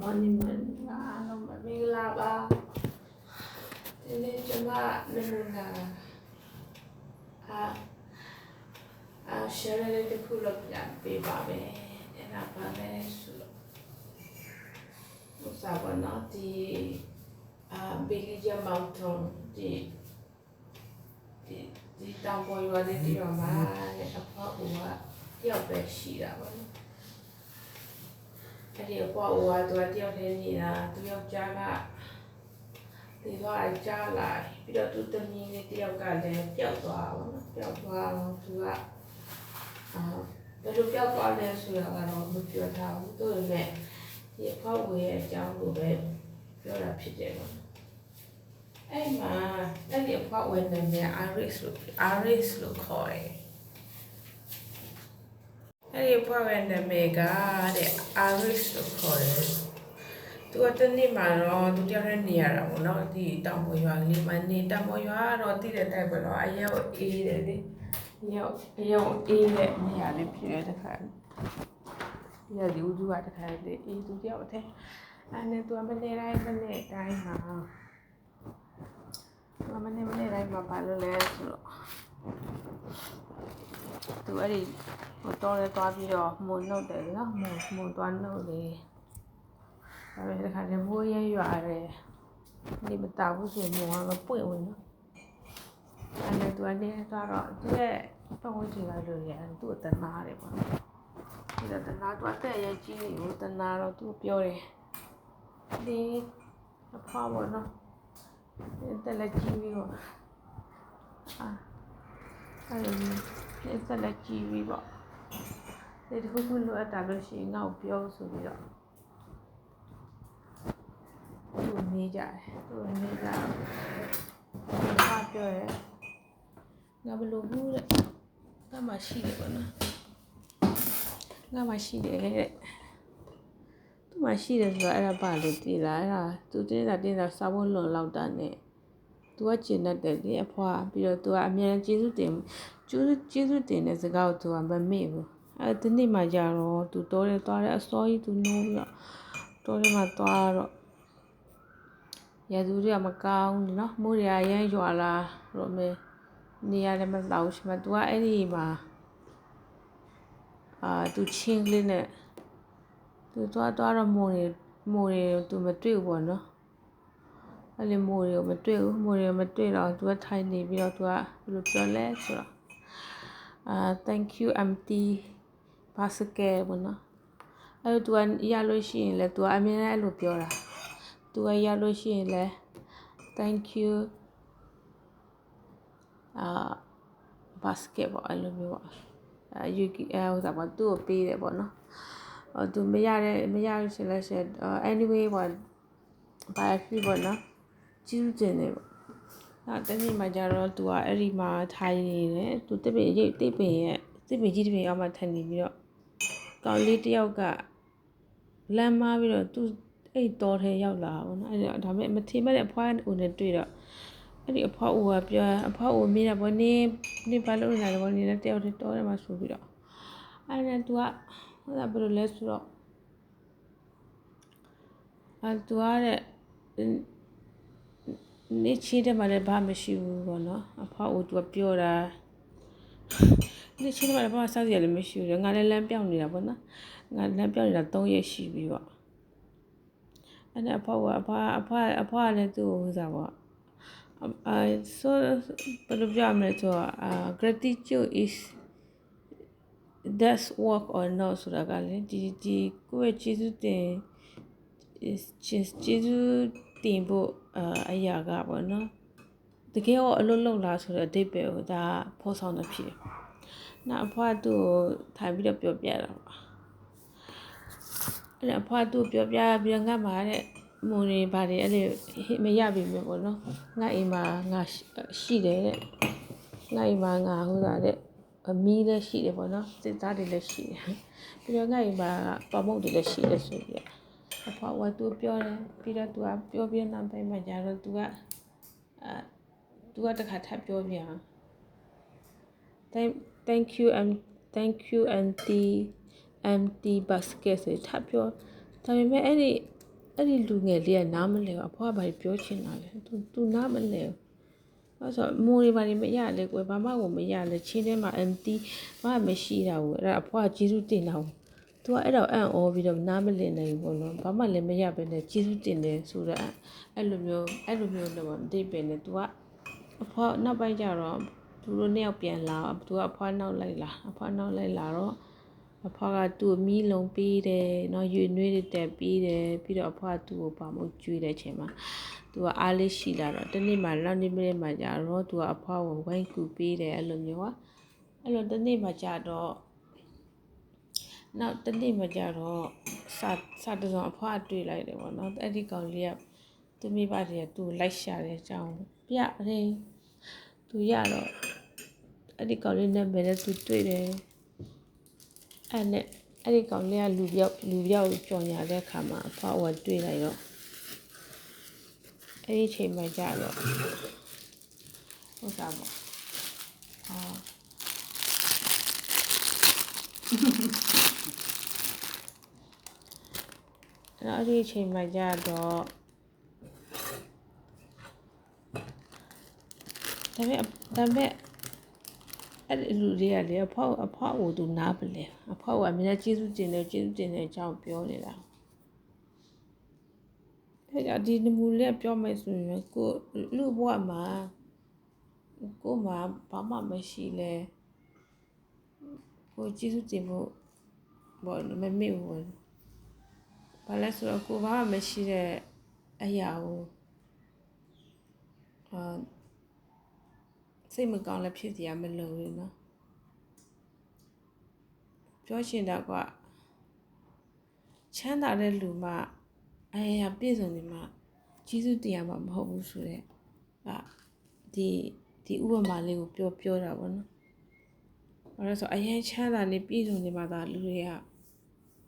morning အားလုံးပဲမင်္ဂလာပါဒီနေ့ကျွန်မနမူနာshare လေးတစ်ခုလုပ်ပြပေးပါမယ်အဲ့ဒါပါလဲဆိုလို့ဘုရားဘာနာဒီBelige Mountain ဒီတောင်ပေါ်ရွာလေးတရွာမှာအဖွားဦးကတယောက်ပဲရှိတာပါနော်အဲ့ဒီအဖွားဦးကသူကတယောက်တည်းနေတာသူယောက်ျားကဒီတော့ကြားလာပြီးတော့သူသမီးလေးတယောက်ကလည်းပျောက်သွားပါနော်ပျောက်သွားတော့သူကဘယ်လိုပျောက်သွားလဲဆိုတာကတော့မပြောထားဘူးသူ့ရဲ့ဒီအဖွားဦးရဲ့အကြောင်းကိုပဲပြောတာဖြစ်တယ်ပေါ့အဲ့မှာအဲ့ဒီအဖွားဦးနာမည် Iris လို့ခေါ်တယ်အဲ့ဒီအဖွားဦးနာမည်ကတဲ့ Iris လို့ခေါ်တယ်သူကတနေ့မှာတော့သူတယောက်တည်းနေရတာပေါ့နော်ဒီတောင်ပေါ်ရွာလေးမှာနေတောင်ပေါ်ရွာကတော့တည်တဲ့တိုက်ပဲတော့အရောက်အေးတယ်လေရောက်အေးတဲ့နေရာလေးဖြစ်တဲ့ခါဒီကဒီဦးသူကတခါလေအေးသူတယောက်တဲ့အဲ့နဲ့သူကမနေတိုင်းမှာမနေ့တိုင်းမှာဘာလို့လဲဆိုတော့သူအဲ့ဒီဟိုတော့လဲသွားပြီးတော့မုံနှုတ်တယ်နော်မုံသွားနှုတ်လေဒါပေမဲ့ဒီခါကျမိုးရဲရွာတယ်ဒီမတောက်ဘူးဆိုမုံကတော့ပွင့်ဝင်နော်အဲ့နဲ့သူကနေတော့သူရဲ့ပတ်ဝန်းကျင်ကလို့ရတယ်သူ့အတနာတယ်ပေါ့ဒီတနာတော့တဲ့ရဲ့ကြီးနေကိုတနာတော့သူပြောတယ်ဒီအဖွားပေါ့နော်တက်လက်ကြီးပြီးတော့အဲ့လိုတက်လက်ကြီးပြီးပေါ့ဒီတစ်ခုခုလိုအပ်တာလို့ရှိရင်ငါ့ကိုပြောဆိုပြီးတော့သူနေကြတယ်ဘာပြောရဲငါဘလို့ဘူးတဲ့ငါမှရှိတယ်ပေါ့နော်ငါမှရှိတယ်တဲ့သူမှရှိတယ်ဆိုတော့အဲ့ဒါဘာလို့တည်လာအဲ့ဒါသူတင်းတာစာဖို့လွန်လောက်တာနဲ့သူကကျင်တတ်တယ်လေအဖွားပြီးတော့သူကအများကြီးကျေးဇူးတင်တဲ့စကားကိုသူကမမေ့ဘူးအဲ့ဒီနေ့မှကြတော့သူတော်တယ်သွားတယ်အစောကြီးသူနိုးပြီးတော့တော်တယ်မှသွားတော့ရသူတွေကမကောင်းဘူးနော်မိုးရရမ်းရွာလာတော့မေနေရတယ်မလောက်ရှိမှသူကအဲ့ဒီမှာသူချင်းကလေးနဲ့သူသွားတော့မိုးတွေသူမတွေ့ဘူးပေါ့နော်အဲ့လေမိုးတွေမတွေ့တော့သူကထိုင်နေပြီးတော့သူကဘယ်လိုပြောလဲဆိုတော့thank you empty basket ပေါ့နော်အဲ့တော့သူကရလို့ရှိရင်လဲသူကအမြဲတမ်းအဲ့လိုပြောတာသူကရလို့ရှိရင်လဲ thank you basket ပေါ့အဲ့လိုမျိုးပေါ့ယူကီဟိုစားပေါ့သူ့ကိုပေးတယ်ပေါ့နော်သူမရရှင်လဲရှင်anyway ပေါ့ဘာဖြစ်ပေါ့နော်ကျူးကျင်နေပေါ့အဲ့တနေ့မှကျတော့သူကအဲ့ဒီမှာထိုင်နေတယ်သူတစ်ပင်ကြီးတစ်ပင်အောက်မှာထိုင်နေပြီးတော့ကောင်လေးတယောက်ကလမ်းမားပြီးတော့သူအဲ့တော်ထဲရောက်လာပေါ့နော်အဲ့ဒါပေမဲ့မထင်မဲ့တဲ့အဖွားဦးနဲ့တွေ့တော့အဲ့ဒီအဖွားဦးကပြောအဖွားဦးမိတာပေါ့နေဘာလို့နေလဲပေါ့နေတယောက်တည်းတော်ထဲမှာဆိုပြီးတော့အဲ့ဒါသူကဟိုကဘယ်လိုလဲဆိုတော့သူကတဲ့နေချီတဲ့မှာလည်းဘာမှမရှိဘူးပေါ့နော်အဖွားဦးသူကပြောတာနေချီတဲ့မှာလည်းဘာမှစောက်ရလည်းမရှိဘူးငါလည်းလမ်းပြောင်းနေတာပေါ့နော်ငါလမ်းပြောင်းနေတာ3ရက်ရှိပြီပေါ့အဲ့ဒါအဖွားလည်းသူ့ကိုစားပေါ့so ဘယ်လိုပြောမလဲဆိုတော့gratitude is that's work or not ဆိုတာကလည်းဒီကိုယ့်ရဲ့ကျေးဇူးတင်ဖို့အရာကပေါ့နော်တကယ်တော့အလုပ်လုပ်လားဆိုတဲ့အဓိပ္ပာယ်ကိုဒါဖော်ဆောင်နေဖြစ်တယ်။နောက်အဖွားသူ့ကိုထိုင်ပြီးတော့ပြောပြတာပေါ့။အဲ့အဖွားသူ့ပြောပြပြီးတော့ငါမှာတဲ့မုံတွေဘာတွေအဲ့လိုမရပြီမြေပေါ့နော်။ငါအိမ်မှာငါရှိတယ်တဲ့။ငါအိမ်မှာငါဟိုစားတဲ့အမီးလည်းရှိတယ်ပေါ့နော်။စစ်သားတွေလည်းရှိတယ်။ပြီးတော့ငါအိမ်မှာပေါမုတ်တွေလည်းရှိတယ်ဆိုပြီးအဖွားကသူပြောတယ်ပြီးတော့သူကပြောပြနောက်ပိုင်းမှာကျတော့သူကတခါထပ်ပြောပြန် thank you empty basket ဆိုထပ်ပြောဒါပေမဲ့အဲ့ဒီ အဲ့ဒီလူငယ်လေးကနားမလဲဘူးအဖွားကဘာပြောချင်တာလဲသူနားမလဲဘူးအဲ့ဆိုမိုးတွေဘာတွေမရလဲကွယ်ဘာမှကိုမရလဲချင်းထဲမှာ empty ဘာမှမရှိတာဘူးအဲ့ဒါအဖွားကကျေးဇူးတင်တာဘူးသူကအဲ့တော့အံ့ဩပြီးတော့နားမလည်နိုင်ဘူးပေါ့နော်ဘာမှလည်းမရပဲနဲ့ကျေးဇူးတင်တယ်ဆိုတော့အဲ့လိုမျိုးလည်းမသိပဲနဲ့သူကအဖွားနောက်ပိုင်းကျတော့သူတို့နှစ်ယောက်ပြန်လာသူကအဖွားနောက်လိုက်လာတော့အဖွားကသူ့ကိုမီးလုံးပေးတယ်နော်ရွေနွေးတွေတက်ပေးတယ်ပြီးတော့အဖွားသူ့ကိုပါမုတ်ကျွေးတဲ့အချိန်မှာသူကအားလေးရှိလာတော့တနေ့မှနောက်နေ့မှကြာတော့သူကအဖွားကိုဝိုင်းကူပေးတယ်အဲ့လိုမျိုးကအဲ့လိုတနေ့မှကြာတော့နောက်တနေ့မှကြာတော့စာတစောအဖွားတွေ့လိုက်တယ်ပေါ့နော်အဲ့ဒီကောင်လေးကသူမိဘတွေကသူ့ကိုလိုက်ရှာတဲ့အကြောင်းပြတယ်သူရတော့အဲ့ဒီကောင်လေးနဲ့ပဲလေသူတွေ့တယ်အဲ့ဒီကောင်လေးကလူပြောက်ကြော်ညာတဲ့အခါမှာအဖွားကတွေ့လိုက်တော့အဲ့ဒီချိန်မှကြာတော့ဟုတ်တာပေါ့အဲ့ဒီချိန်မှကြာတော့ဒါပေမဲ့အဲ့ဒီလူတွေကလေအဖွားကိုသူနားပလဲအဖွားကအမြဲကျေးဇူးတင်တယ်အကြောင်းပြောနေတာအဲ့ဒါဒီနမူလေးပြောမယ်ဆိုရင်ကိုလူဘဝမှာကိုမှဘာမှမရှိလဲကိုကျေးဇူးတင်ဖို့ဘောမမေ့ဘူးဘာလဲဆိုတော့ကိုဘာမှမရှိတဲ့အရာကိုစိတ်မကောင်းလည်းဖြစ်စရာမလိုဘူးเนาะပြောရှင်တာကချမ်းသာတဲ့လူမှအရာပြည့်စုံနေမှကျေးဇူးတရားမှာမဟုတ်ဘူးဆိုတဲ့ဒီဥပမာလေးကိုပြောတာပေါ့နော်ဘာလို့ဆိုအရင်ချမ်းသာနေပြည့်စုံနေမှသာလူတွေက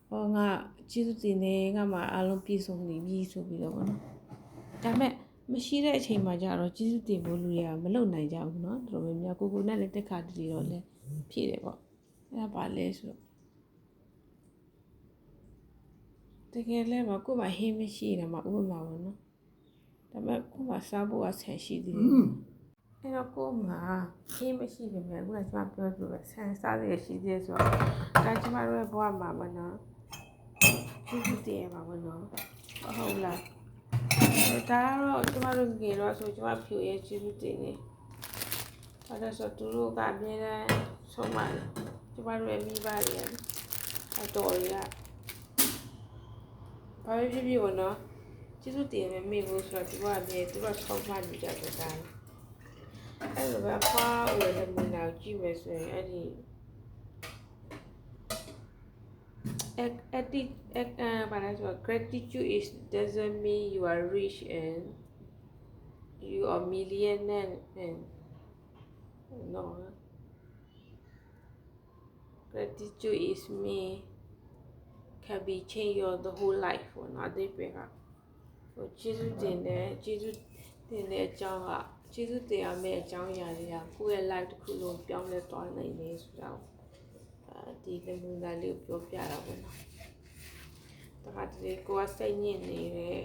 ဟောငါကျေးဇူးတင်နေငါမှအားလုံးပြည့်စုံနေပြီဆိုပြီးတော့ပေါ့နော်ဒါပေမဲ့မရှိတဲ့အချိန်မှာကျတော့ကျေးဇူးတင်ဖို့လူတွေကမလုပ်နိုင်ကြဘူးเนาะတော်တော်များများကိုနဲ့လည်းတက်ခါတည်းတော့လည်းဖြည့်တယ်ပေါ့အဲ့ဒါပါလဲဆိုတကယ်လဲမှာကိုမှဟင်းမရှိနေမှာဥပမာပေါ့နော်ဒါပေမဲ့ကိုမှစားဖို့ဆန်ရှိသေးတယ်အဲ့တော့ကိုမှဟင်းမရှိပေမဲ့ခုနကကျွန်မပြောသလိုပဲဆန်စားရရှိသေးဆိုတော့ဒါကျွန်မတို့ရဲ့ဘဝမှာမနော်ကျေးဇူးတင်ရပါဘောနော်ဟုတ်လားဒါတော့ကျမတို့ငယ်တော့ဆိုကျမဖြူရဲ့ကျေးဇူးတင်နေဘာလို့ဆိုသူတို့ကအမြဲတမ်းဆုံးမတယ်ကျမတို့ရဲ့မိဘတွေအတော်ရဘာပဲဖြစ်ဖြစ်ပေါ့နော်ကျေးဇူးတင်မယ်မိဖို့ဆိုတော့သူကအမြဲသူကဆုံးမနေကြတယ်ဒါအဲ့လိုပဲဖွားဝင်တဲ့မိနာကြည့်မယ်ဆိုရင်အဲ့ဒီgratitude is doesn't mean you are rich and you are millionaire and no gratitude is me can be change your the whole life for not the better for ကျေးဇူးတင်တဲ့အကြောင်းကကျေးဇူးတင်ရမယ့်အကြောင်းအရာတွေကကိုယ့်ရဲ့ life တစ်ခုလုံးပြောင်းလဲသွားနိုင်တယ်ဆိုတာဒီနမူနာလေးကိုပြောပြတာပေါ့နော်တခါတလေကိုကစိတ်ညစ်နေတယ်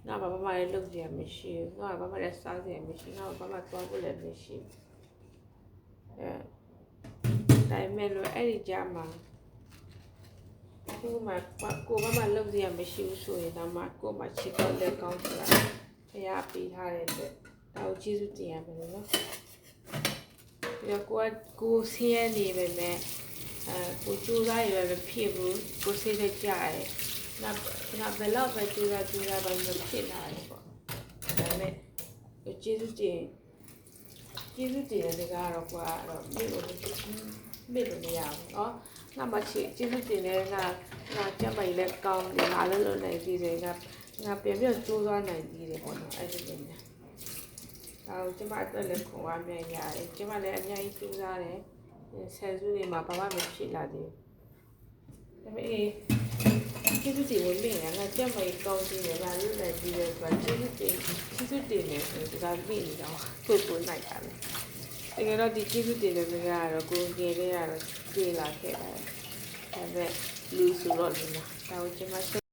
ငါဘာမှလည်းလုပ်စရာမရှိဘူးငါဘာမှလည်းစားစရာမရှိငါဘာမှသွားဖို့လည်းမရှိဒါပေမဲ့လို့အဲ့ဒီကြားမှာကိုမှဘာမှလုပ်စရာမရှိဘူးဆိုရင်တော့ကိုမှချစ်တော့လက်ကောင်းဆိုတာဖျားပေးထားတဲ့အတွက်ဒါကိုကျေးဇူးတင်ရမယ်နော်ပြီးတော့ကိုဆင်းရဲနေပဲနဲ့ကိုကြိုးစားရပဲဖြစ်ဘူးကိုစိတ်နဲ့ကြားတယ်ငါဘယ်တော့ပဲကြိုးစားပါမဖြစ်လာတယ်ပေါ့ဒါပေမဲ့ကျေးဇူးတင်တဲ့ကတော့ကွာတော့မေ့လို့မရဘူးเนาะငါမချစ်ကျေးဇူးတင်တဲ့ငါကြက်ပိုင်လက်ကောင်းတယ်ငါလည်းလုပ်နိုင်သေးတယ်ငါပြန်ပြီးကြိုးစားနိုင်သေးတယ်ပေါ့နော်အဲ့ဒီလိုမျိုးကျမအတွက်လည်းခွန်အားများရတယ်ကျမလည်းအများကြီးကြိုးစားတယ်ဆယ်စုတွေမှာဘာမှမဖြစ်လာသေးဘူးဒါပေမဲ့ကျေးဇူးတင်လို့ငါကြက်ပိုင်ကောင်းသေးတယ်ငါလုပ်နိုင်သေးတယ်ဆိုတာကျေးဇူးတင်တယ်ဆိုတော့ဒါပြီးနေတော့ကိုနိုင်တာလေတကယ်တော့ဒီကျေးဇူးတင်တဲ့စကားကတော့ကိုငယ်လေးကတော့ပြေးလာခဲ့တယ်ဒါပေမဲ့လူဆိုတော့ဒီမှာဒါကိုကျမ